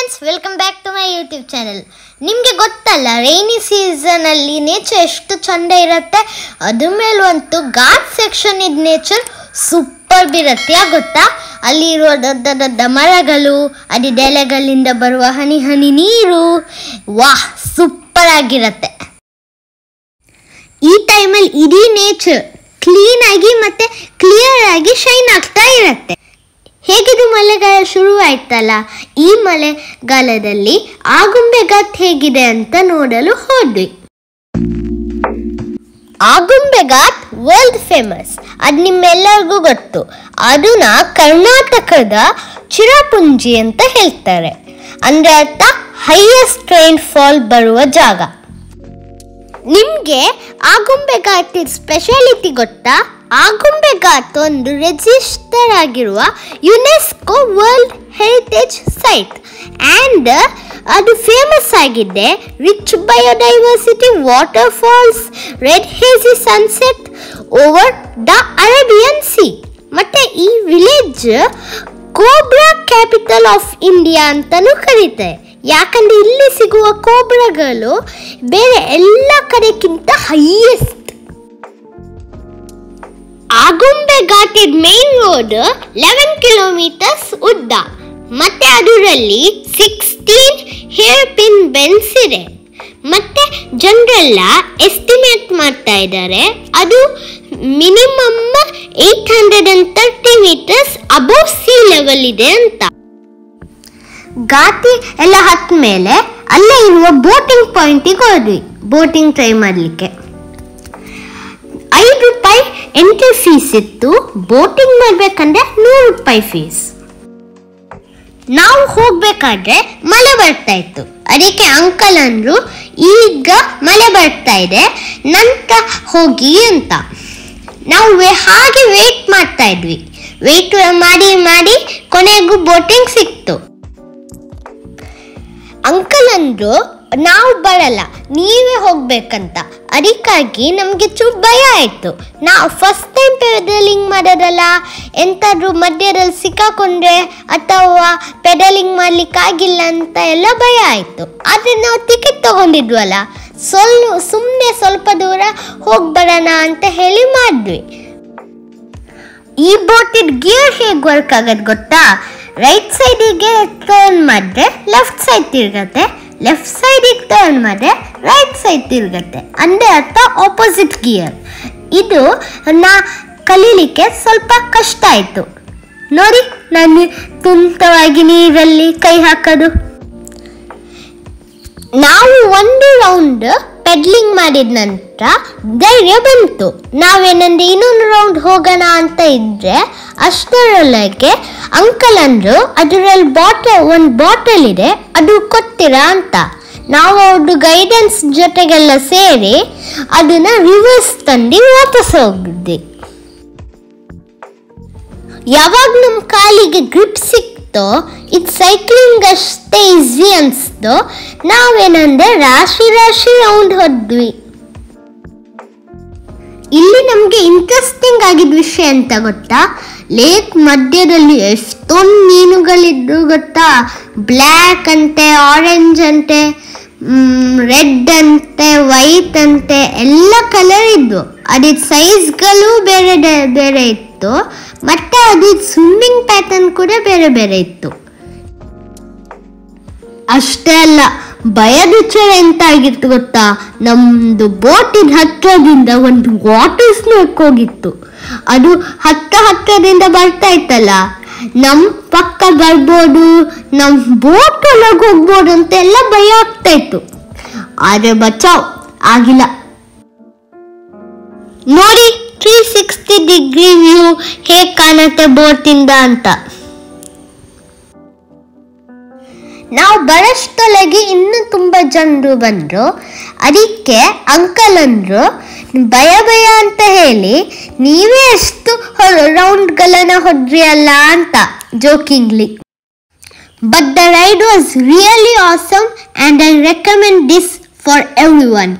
Friends, welcome back to my YouTube channel. ನಿಮಗೆ ಗೊತ್ತಲ್ಲ, rainy ಸೀಸನಲ್ಲಿ ನೇಚರ್ ಎಷ್ಟು ಚಂದ ಇರುತ್ತೆ. ಅದ್ರ ಮೇಲಂತೂ ಘಾಟ್ ಸೆಕ್ಷನ್ ಇದ್ದ ನೇಚರ್ ಸೂಪರ್ ಇರುತ್ತೆ. ಗೊತ್ತಾ, ಅಲ್ಲಿರುವ ದೊಡ್ಡ ದೊಡ್ಡ ಮರಗಳು, ಅದ್ರ ಎಲೆಗಳಿಂದ ಬರುವ ಹನಿ ಹನಿ ನೀರು, ವಾಹ್, ಸೂಪರ್ ಆಗಿರುತ್ತೆ. ಈ ಟೈಮಲ್ಲಿ ಇಡೀ ನೇಚರ್ ಕ್ಲೀನ್ ಆಗಿ ಮತ್ತೆ ಕ್ಲಿಯರ್ ಆಗಿ ಶೈನ್ ಆಗ್ತಾ ಇರುತ್ತೆ. ಹೇಗಿದು ಮಳೆಗಾಲ ಶುರು ಆಯ್ತಲ್ಲ, ಈ ಮಳೆಗಾಲದಲ್ಲಿ ಆಗುಂಬೆ ಘಾಟ್ ಹೇಗಿದೆ ಅಂತ ನೋಡಲು ಹೋದ್ವಿ. ಆಗುಂಬೆ ಘಾಟ್ ವರ್ಲ್ಡ್ ಫೇಮಸ್, ಅದು ನಿಮ್ಮೆಲ್ಲರಿಗೂ ಗೊತ್ತು. ಅದನ್ನ ಕರ್ನಾಟಕದ ಚಿರಪುಂಜಿ ಅಂತ ಹೇಳ್ತಾರೆ. ಅಂದ್ರೆ ಅರ್ಥ ಹೈಯೆಸ್ಟ್ ರೈನ್ ಫಾಲ್ ಬರುವ ಜಾಗ. ನಿಮಗೆ ಆಗುಂಬೆ ಘಾಟ್ ಸ್ಪೆಷಾಲಿಟಿ ಗೊತ್ತಾ? ಆಗುಂಬೆ ಘಾಟ್ ಒಂದು ರಿಜಿಸ್ಟರ್ ಆಗಿರುವ UNESCO world heritage site and ಅದು ಫೇಮಸ್ ಆಗಿದೆ. Rich biodiversity, waterfalls, red hazy sunset over the Arabian sea. ಮತ್ತು ಈ village cobra capital of India ಅಂತಲೂ ಕರೀತಾರೆ. ಯಾಕಂದರೆ ಇಲ್ಲಿ ಸಿಗುವ ಕೋಬ್ರಾಗಳು ಬೇರೆ ಎಲ್ಲ ಕಡೆಗಿಂತ ಹೈಯೆಸ್ಟ್. ಆಗುಂಬೆ ಘಾಟಿನ ಮೇನ್ ರೋಡ್ 11 ಕಿಲೋಮೀಟರ್ಸ್ ಉದ್ದ, ಮತ್ತೆ ಅದರಲ್ಲಿ 16 ಹೇರ್ ಪಿನ್ ಬೆಂಡ್ಸ್ ಇದೆ. ಮತ್ತೆ ಜನರೆಲ್ಲ ಎಸ್ಟಿಮೇಟ್ ಮಾಡ್ತಾ ಇದ್ದಾರೆ ಅದು minimum 830 metres above sea level ಇದೆ ಅಂತ. ಘಾಟಿ ಎಲ್ಲ ಹತ್ತ ಮೇಲೆ ಅಲ್ಲೇ ಇರುವ ಬೋಟಿಂಗ್ ಪಾಯಿಂಟಿಗೆ ಹೋದ್ವಿ, ಬೋಟಿಂಗ್ ಟ್ರೈ ಮಾಡಲಿಕ್ಕೆ. 5 ರೂಪಾಯಿ ಎಂಟ್ರಿ ಫೀಸ್ ಇತ್ತು. ಬೋಟಿಂಗ್ ಮಾಡಬೇಕಂದ್ರೆ 100 ರೂಪಾಯಿ ಫೀಸ್. ನಾವು ಹೋಗ್ಬೇಕಾದ್ರೆ ಮಳೆ ಬರ್ತಾ ಇತ್ತು. ಅದಕ್ಕೆ ಅಂಕಲ್ ಅಂದ್ರು, ಈಗ ಮಳೆ ಬರ್ತಾ ಇದೆ, ನಂತರ ಹೋಗಿ ಅಂತ. ನಾವು ಹಾಗೆ ವೇಟ್ ಮಾಡ್ತಾ ಇದ್ವಿ. ವೇಟ್ ಮಾಡಿ ಮಾಡಿ ಕೊನೆಗೂ ಬೋಟಿಂಗ್ ಸಿಕ್ತು. ಅಂಕಲ್ ಅಂದ್ರು, ನಾವು ಬರಲ್ಲ, ನೀವೇ ಹೋಗ್ಬೇಕಂತ. ಅದಕ್ಕಾಗಿ ನಮಗೆ ಚೂರು ಭಯ ಆಯಿತು. ನಾವು ಫಸ್ಟ್ ಟೈಮ್ ಪೆಡಲಿಂಗ್ ಮಾಡೋದಲ್ಲ, ಎಂತಾದ್ರೂ ಮಧ್ಯದಲ್ಲಿ ಸಿಕ್ಕಾಕೊಂಡ್ರೆ ಅಥವಾ ಪೆಡಲಿಂಗ್ ಮಾಡ್ಲಿಕ್ಕಾಗಿಲ್ಲ ಅಂತ ಎಲ್ಲ ಭಯ ಆಯಿತು. ಆದರೆ ನಾವು ಟಿಕೆಟ್ ತಗೊಂಡಿದ್ವಲ್ಲ, ಸುಮ್ಮನೆ ಸ್ವಲ್ಪ ದೂರ ಹೋಗಿ ಬರೋಣ ಅಂತ ಹೇಳಿ ಮಾಡಿದ್ವಿ. ಈ ಬೋಟಿನ ಗಿಯರ್ ಹೇಗೆ ವರ್ಕ್ ಆಗೋದು ಗೊತ್ತಾ? ರೈಟ್ ಸೈಡಿಗೆ ಟರ್ನ್ ಮಾಡಿದ್ರೆ ಲೆಫ್ಟ್ ಸೈಡ್ ತಿರುಗತ್ತೆ, ಲೆಫ್ಟ್ ಸೈಡಿಗೆ ಟರ್ನ್ ಮಾಡಿದ್ರೆ ರೈಟ್ ಸೈಡ್ ತಿರುಗತ್ತೆ. ಅಂದರೆ ಅರ್ಥ ಆಪೋಸಿಟ್ ಗಿಯರ್. ಇದು ಕಲೀಲಿಕ್ಕೆ ಸ್ವಲ್ಪ ಕಷ್ಟ ಆಯಿತು. ನೋಡಿ, ನಾನು ತುಂಟವಾಗಿ ನೀರಲ್ಲಿ ಕೈ ಹಾಕೋದು. ನಾವು ಒಂದು ರೌಂಡ್ ಪೆಡ್ಲಿಂಗ್ ಮಾಡಿದ ನಂತರ ಧೈರ್ಯ ಬಂತು. ನಾವೇನಂದ್ರೆ ಇನ್ನೊಂದು ರೌಂಡ್ ಹೋಗೋಣ ಅಂತ ಇದ್ರೆ ಅಷ್ಟರೊಳಗೆ ಅಂಕಲ್ ಅಂದ್ರು, ಅದರಲ್ಲಿ ಒಂದು ಬಾಟಲ್ ಇದೆ, ಅದು ಕೊಡ್ತೀರಾ ಅಂತ. ನಾವು ಅವ್ರದ್ದು ಗೈಡೆನ್ಸ್ ಜೊತೆಗೆಲ್ಲ ಸೇರಿ ಅದನ್ನ ರಿವರ್ಸ್ ತಂದು ವಾಪಸ್ ಹೋಗಿದ್ವಿ. ಯಾವಾಗ ನಮ್ಮ ಕಾಲಿಗೆ ಗ್ರಿಪ್ ಸಿಕ್ತೋ, ಇದು ಸೈಕ್ಲಿಂಗ್ ಅಷ್ಟೇ ಈಸಿ ಅನಿಸ್ತು. ನಾವೇನಂದ್ರೆ ರಾಶಿ ರೌಂಡ್ ಹೋದ್ವಿ. ಇಲ್ಲಿ ನಮಗೆ ಇಂಟ್ರೆಸ್ಟಿಂಗ್ ಆಗಿದ್ದ ವಿಷಯ ಅಂತ ಗೊತ್ತಾ? ಲೇಕ್ ಮಧ್ಯದಲ್ಲಿ ಎಷ್ಟೊಂದು ಮೀನುಗಳಿದ್ದು ಗೊತ್ತಾ? ಬ್ಲ್ಯಾಕ್ ಅಂತೆ, ಆರೆಂಜ್ ಅಂತೆ, ರೆಡ್ ಅಂತೆ, ವೈಟ್ ಅಂತೆ, ಎಲ್ಲ ಕಲರ್ ಇದ್ವು. ಅದ್ರ ಸೈಜ್ಗಳು ಬೇರೆ ಬೇರೆ ಇತ್ತು. ಮತ್ತೆ ಅದ್ರ ಸ್ವಿಮ್ಮಿಂಗ್ ಪ್ಯಾಟರ್ನ್ ಕೂಡ ಬೇರೆ ಬೇರೆ ಇತ್ತು. ಅಷ್ಟೇ ಅಲ್ಲ, ಭಯದ ವಿಚಾರ ಎಂತ ಆಗಿತ್ತು ಗೊತ್ತಾ? ನಮ್ದು ಬೋಟಿನ ಹತ್ತಿರದಿಂದ ಒಂದು ವಾಟರ್ ಸ್ನೇಕ್ ಹೋಗಿತ್ತು. ಅದು ಹತ್ತಿರದಿಂದ ಬರ್ತಾ ಇತ್ತಲ್ಲ, ನಮ್ಮ ಪಕ್ಕ ಬರ್ಬೋದು, ನಮ್ಮ ಬೋಟ್ ಒಳಗೆ ಹೋಗ್ಬೋದು ಅಂತ ಎಲ್ಲ ಭಯ ಆಗ್ತಾ ಇತ್ತು. ಆದ್ರೆ ಬಚಾವ್ ಆಗಿಲ್ಲ. ನೋಡಿ 360 ಡಿಗ್ರಿ ವ್ಯೂ ಹೇಗೆ ಕಾಣುತ್ತೆ ಬೋಟಿಂದ ಅಂತ. ನಾವು ಬರಷ್ಟೊಳಗೆ ಇನ್ನೂ ತುಂಬ ಜನರು ಬಂದರು. ಅದಕ್ಕೆ ಅಂಕಲ್ ಅಂದರು, ಭಯ ಅಂತ ಹೇಳಿ ನೀವೇ ಎಷ್ಟು ರೌಂಡ್ಗಳನ್ನು ಹೊಡ್ರಿ ಅಲ್ಲ ಅಂತ, jokingly. But the ride was really awesome and I recommend this for everyone.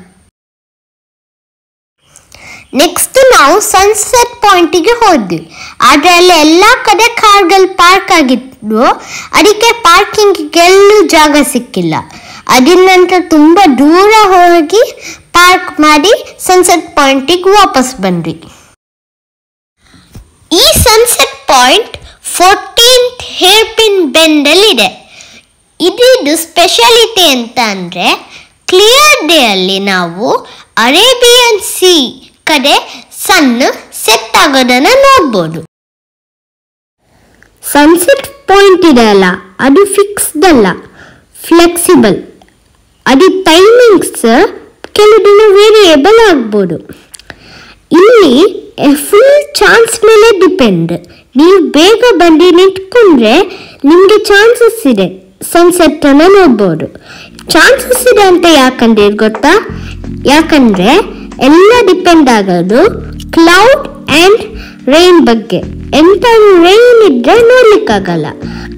Next ನಾವು ಸನ್ಸೆಟ್ ಪಾಯಿಂಟಿಗೆ ಹೋದ್ವಿ. ಆದರೆ ಅಲ್ಲಿ ಎಲ್ಲ ಕಡೆ ಕಾರ್ಗಳು ಪಾರ್ಕ್ ಆಗಿತ್ತು. ಇತ್ತು, ಅದಕ್ಕೆ ಪಾರ್ಕಿಂಗ್ಗೆಲ್ಲೂ ಜಾಗ ಸಿಕ್ಕಿಲ್ಲ. ಅದಿನ ನಂತರ ತುಂಬ ದೂರ ಹೋಗಿ ಪಾರ್ಕ್ ಮಾಡಿ ಸನ್ಸೆಟ್ ಪಾಯಿಂಟಿಗೆ ವಾಪಸ್ ಬಂದ್ವಿ. ಈ ಸನ್ಸೆಟ್ ಪಾಯಿಂಟ್ 14th ಹೇರ್ಪಿನ್ ಬೆಂಡಲ್ಲಿದೆ. ಇದ್ರದ್ದು ಸ್ಪೆಷಾಲಿಟಿ ಅಂತ ಅಂದರೆ ಕ್ಲಿಯರ್ ಡೇ ಅಲ್ಲಿ ನಾವು ಅರೇಬಿಯನ್ ಸೀ ಕಡೆ ಸನ್ ಸೆಟ್ ಆಗೋದನ್ನು ನೋಡ್ಬೋದು. ಸನ್ಸೆಟ್ ಪಾಯಿಂಟ್ ಇದೆ ಅಲ್ಲ, ಅದು ಫಿಕ್ಸ್ಡ್ ಅಲ್ಲ, ಫ್ಲೆಕ್ಸಿಬಲ್. ಅದು ಟೈಮಿಂಗ್ಸ್ ಕೆಲವು ದಿನ ವೇರಿಯೇಬಲ್ ಆಗ್ಬೋದು. ಇಲ್ಲಿ ಫುಲ್ ಚಾನ್ಸ್ ಮೇಲೆ ಡಿಪೆಂಡ್. ನೀವು ಬೇಗ ಬಂದು ನಿಂತ್ಕೊಂಡ್ರೆ ನಿಮಗೆ ಚಾನ್ಸಸ್ ಇದೆ ಸನ್ಸೆಟ್ ಅನ್ನು ನೋಡ್ಬೋದು. ಚಾನ್ಸಸ್ ಇದೆ ಅಂತ ಯಾಕಂದ್ರೆ ಗೊತ್ತಾ? ಯಾಕಂದ್ರೆ ಎಲ್ಲ ಡಿಪೆಂಡ್ ಆಗೋದು ಕ್ಲೌಡ್ ಆ್ಯಂಡ್ ರೈನ್ ಬಗ್ಗೆ. ಎಂತ ರೈನ್ ಇದ್ರೆ ನೋಡ್ಲಿಕ್ಕಾಗಲ್ಲ,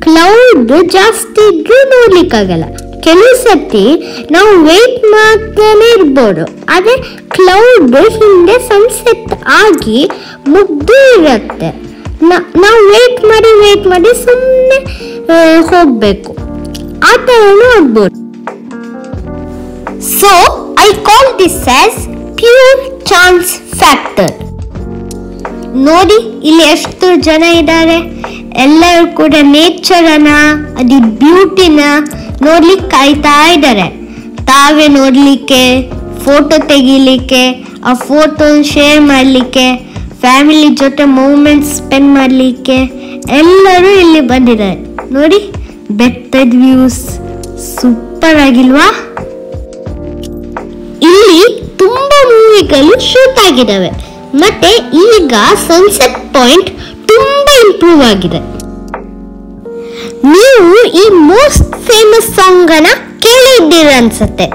ಕ್ಲೌಡ್ ಜಾಸ್ತಿ ಇದ್ರೂ ನೋಡ್ಲಿಕ್ಕಾಗಲ್ಲ. ಕೆಲವು ಸತಿ ನಾವು ವೇಟ್ ಮಾಡ್ತಾನೆ ಇರ್ಬೋದು, ಆದರೆ ಕ್ಲೌಡ್ ಹಿಂದೆ ಸನ್ಸೆಟ್ ಆಗಿ ಮುಗ್ದು ಇರುತ್ತೆ. ನಾವು ವೇಟ್ ಮಾಡಿ ಸುಮ್ಮನೆ ಹೋಗಬೇಕು, ಆ ಥರನೂ ಆಗ್ಬೋದು. So I call this as pure chance factor. ನೋಡಿ ಇಲ್ಲಿ ಎಷ್ಟು ಜನ ಇದ್ದಾರೆ, ಎಲ್ಲರೂ ಕೂಡ ನೇಚರನ್ನ, ಅದು ಬ್ಯೂಟಿನ ನೋಡ್ಲಿಕ್ಕೆ ಕಾಯ್ತಾ ಇದ್ದಾರೆ. ತಾವೇ ನೋಡಲಿಕ್ಕೆ, ಫೋಟೋ ತೆಗಿಲಿಕ್ಕೆ, ಆ ಫೋಟೋ ಶೇರ್ ಮಾಡಲಿಕ್ಕೆ, ಫ್ಯಾಮಿಲಿ ಜೊತೆ ಮೂಮೆಂಟ್ಸ್ ಸ್ಪೆಂಡ್ ಮಾಡಲಿಕ್ಕೆ ಎಲ್ಲರೂ ಇಲ್ಲಿ ಬಂದಿದ್ದಾರೆ. ನೋಡಿ ಬೆಟ್ಟದ ವ್ಯೂಸ್ ಸೂಪರ್ ಆಗಿಲ್ವಾ? ಇಲ್ಲಿ ತುಂಬ ಮೂವಿಗಳು ಶೂಟ್ ಆಗಿದ್ದಾವೆ. ಮತ್ತೆ ಈಗ ಸನ್ಸೆಟ್ ಪಾಯಿಂಟ್ ತುಂಬ ಇಂಪ್ರೂವ್ ಆಗಿದೆ. ನೀವು ಈ ಮೋಸ್ಟ್ ಫೇಮಸ್ ಸಾಂಗ್ ಅನ್ನ ಕೇಳಿದ್ದೀರ ಅನ್ಸುತ್ತೆ.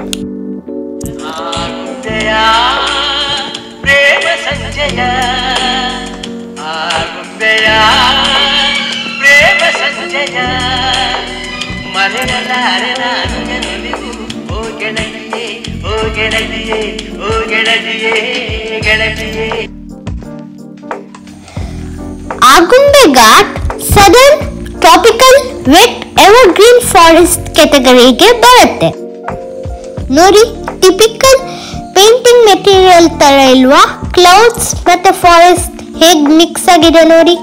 Agumbe Ghat southern tropical wet evergreen forest ಕ್ಯಾಟಗರಿಗೆ ಬರುತ್ತೆ. ನೋಡಿ ಟಿಪಿಕಲ್ ಪೇಂಟಿಂಗ್ ಮೆಟೀರಿಯಲ್ ತರ ಇಲ್ವಾ? ಕ್ಲೌಡ್ಸ್ ಮತ್ತೆ ಫಾರೆಸ್ಟ್ ಹೇಗ್ ಮಿಕ್ಸ್ ಆಗಿದೆ ನೋಡಿ.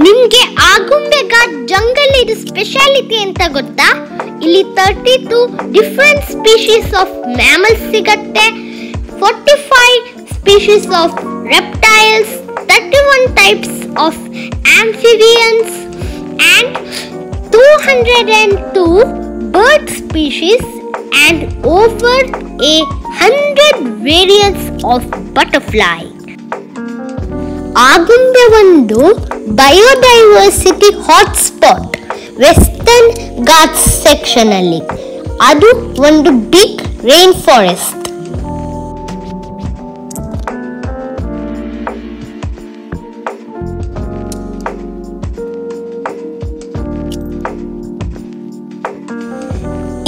ನಿಮ್ಗೆ ಆಗುಂಬೆ ಘಾಟ್ ಜಂಗಲ್ ಇದು ಸ್ಪೆಷಾಲಿಟಿ ಅಂತ ಗೊತ್ತಾ? ಇಲ್ಲಿ 32 ಡಿಫರೆಂಟ್ ಸ್ಪೀಶೀಸ್ ಆಫ್ ಮ್ಯಾಮಲ್ಸ್ ಸಿಗತ್ತೆ, 45 species of reptiles, 31 types of amphibians and 202 bird species and over 100 variants of butterfly. Agumbe ಒಂದು biodiversity hotspot western Ghats section ಅಲ್ಲಿ. ಅದು ಒಂದು ಬಿಗ್ ರೈನ್ ಫಾರೆಸ್ಟ್.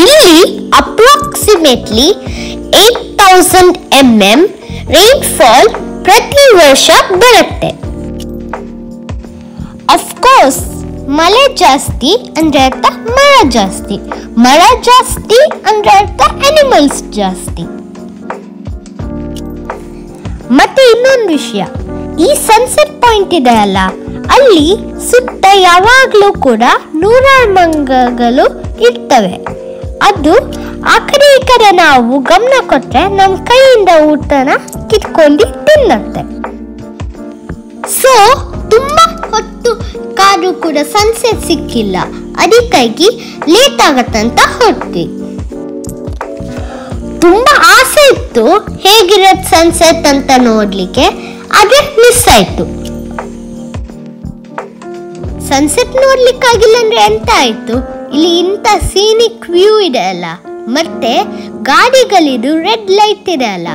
ಇಲ್ಲಿ ಅಪ್ರಾಕ್ಸಿಮೇಟ್ಲಿ 8000 mm ರೈನ್ಫಾಲ್ ಪ್ರತಿ ವರ್ಷ ಬರುತ್ತೆ. ಅಫ್ಕೋರ್ಸ್ ಮಳೆ ಜಾಸ್ತಿ ಅಂದ್ರೆ ಅರ್ಥ ಮರ ಜಾಸ್ತಿ, ಮರ ಜಾಸ್ತಿ ಅಂದ್ರೆ ಅರ್ಥ ಅನಿಮಲ್ಸ್ ಜಾಸ್ತಿ. ಮತ್ತೆ ಇನ್ನೊಂದು ವಿಷಯ, ಈ ಸನ್ಸೆಟ್ ಪಾಯಿಂಟ್ ಇದೆ ಅಲ್ಲ, ಅಲ್ಲಿ ಸುತ್ತ ಯಾವಾಗಲೂ ಕೂಡ ನೂರಾರು ಮಂಗಗಳು ಇರ್ತವೆ. ಅದು ಆ ಕಡೆ ಈ ಕಡೆ ನಾವು ಗಮನ ಕೊಟ್ರೆ ನಮ್ಮ ಕೈಯಿಂದ ಊಟನ ಕಿತ್ಕೊಂಡು ತಿನ್ನತ್ತೆ. ಸೊ ತುಂಬಾ ಹೊತ್ತು ಕಾರು ಕೂಡ ಸನ್ಸೆಟ್ ಸಿಕ್ಕಿಲ್ಲ, ಅದಕ್ಕಾಗಿ ಲೇಟ್ ಆಗತ್ತಂತ ಹೊರಟ್ವಿ. ತುಂಬಾ ಆಸೆ ಇತ್ತು ಹೇಗಿರತ್ ಸನ್ಸೆಟ್ ಅಂತ ನೋಡ್ಲಿಕ್ಕೆ, ಆದ್ರೆ ಮಿಸ್ ಆಯ್ತು. ಸನ್ಸೆಟ್ ನೋಡ್ಲಿಕ್ಕಾಗಿಲ್ಲ ಅಂದ್ರೆ ಎಂತ ಆಯ್ತು? ಇಲ್ಲಿ ಇಂಥ ಸೀನಿಕ್ ವ್ಯೂ ಇದೆ ಅಲ್ಲ, ಮತ್ತೆ ಗಾಡಿಗಳಿದು ರೆಡ್ ಲೈಟ್ ಇದೆ ಅಲ್ಲ,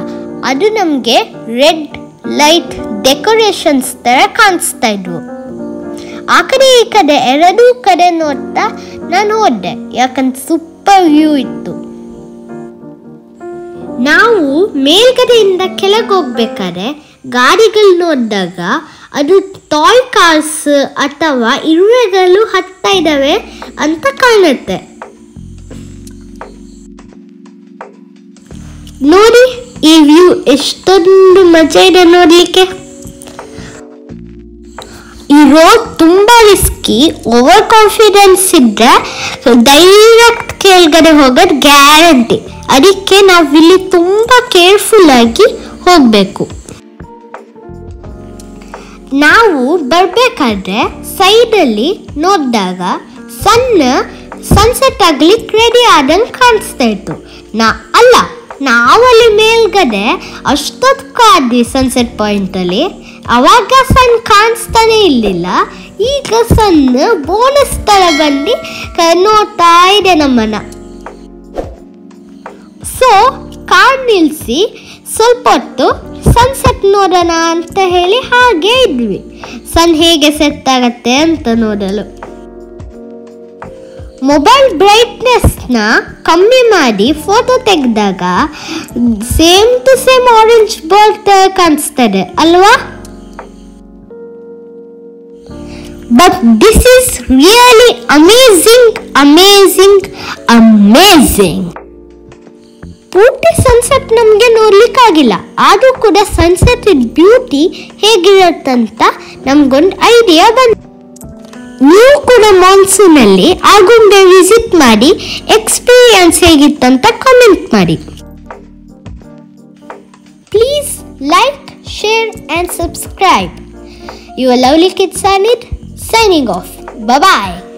ಅದು ನಮ್ಗೆ ರೆಡ್ ಲೈಟ್ ಡೆಕೋರೇಷನ್ಸ್ ತರ ಕಾಣಿಸ್ತಾ ಇದ್ವು. ಆ ಕಡೆ ಈ ಕಡೆ ಎರಡೂ ಕಡೆ ನೋಡ್ತಾ ನಾನು ಹೋದೆ, ಯಾಕಂದ್ರೆ ಸೂಪರ್ ವ್ಯೂ ಇತ್ತು. ನಾವು ಮೇಲ್ಗಡೆಯಿಂದ ಕೆಳಗೆ ಹೋಗ್ಬೇಕಾದ್ರೆ ಗಾಡಿಗಳು ನೋಡಿದಾಗ ಅದು ಟಾಯ್ ಕಾರ್ಸ್ ಅಥವಾ ಇರುವೆಗಳು ಹತ್ತಾ ಇದ್ದಾವೆ ಅಂತ ಕಾಣುತ್ತೆ. ನೋಡಿ ಈ ವ್ಯೂ ಎಷ್ಟೊಂದು ಮಜಾ ಇದೆ ನೋಡ್ಲಿಕ್ಕೆ. ಈ ರೋಡ್ ತುಂಬಾ ರಿಸ್ಕಿ. ಓವರ್ ಕಾನ್ಫಿಡೆನ್ಸ್ ಇದ್ರೆ ಡೈರೆಕ್ಟ್ ಕೆಳಗಡೆ ಹೋಗೋದು ಗ್ಯಾರಂಟಿ. ಅದಕ್ಕೆ ನಾವಿಲ್ಲಿ ತುಂಬಾ ಕೇರ್ಫುಲ್ ಆಗಿ ಹೋಗ್ಬೇಕು. ನಾವು ಬರ್ಬೇಕಾದ್ರೆ ಸೈಡಲ್ಲಿ ನೋಡಿದಾಗ ಸನ್ಸೆಟ್ ಆಗ್ಲಿಕ್ಕೆ ರೆಡಿ ಆದಂಗೆ ಕಾಣಿಸ್ತಾ ಇತ್ತು. ನಾವಲ್ಲಿ ಮೇಲ್ಗಡೆ ಅಷ್ಟೊತ್ತು ಕಾದ್ವಿ ಸನ್ಸೆಟ್ ಪಾಯಿಂಟಲ್ಲಿ. ಅವಾಗ ಸನ್ ಕಾಣಿಸ್ತಾನೆ ಇರಲಿಲ್ಲ. ಈಗ ಸನ್ ಬೋನಸ್ ಥರ ಬಂದು ನೋಡ್ತಾ ಇದೆ ನಮ್ಮನ್ನ. ಸೊ ಕಾರ್ ನಿಲ್ಲಿಸಿ ಸ್ವಲ್ಪ ಹೊತ್ತು ಸನ್ಸೆಟ್ ನೋಡೋಣ ಅಂತ ಹೇಳಿ ಹಾಗೆ ಇದ್ವಿ, ಸನ್ ಹೇಗೆ ಸೆಟ್ ಆಗತ್ತೆ ಅಂತ ನೋಡಲು. ಮೊಬೈಲ್ ಬ್ರೈಟ್ನೆಸ್ನ ಕಮ್ಮಿ ಮಾಡಿ ಫೋಟೋ ತೆಗೆದಾಗ same to same orange bird ಕಾಣಿಸ್ತದೆ ಅಲ್ವಾ? But this is really amazing amazing amazing. ಪೂರ್ತಿ ಸನ್ಸೆಟ್ ನಮಗೆ ನೋಡ್ಲಿಕ್ಕಾಗಿಲ್ಲ, ಆದರೂ ಕೂಡ ಸನ್ಸೆಟ್ ಬ್ಯೂಟಿ ಹೇಗಿರುತ್ತಂತ ನಮಗೊಂದು ಐಡಿಯಾ ಬಂತು. ನೀವು ಕೂಡ ಮಾನ್ಸೂನಲ್ಲಿ ಆಗುಂಬೆ ವಿಸಿಟ್ ಮಾಡಿ ಎಕ್ಸ್ಪೀರಿಯನ್ಸ್ ಹೇಗಿತ್ತಂತ ಕಾಮೆಂಟ್ ಮಾಡಿ. Please like, share and subscribe. Your lovely kid Sanid signing off. Bye bye.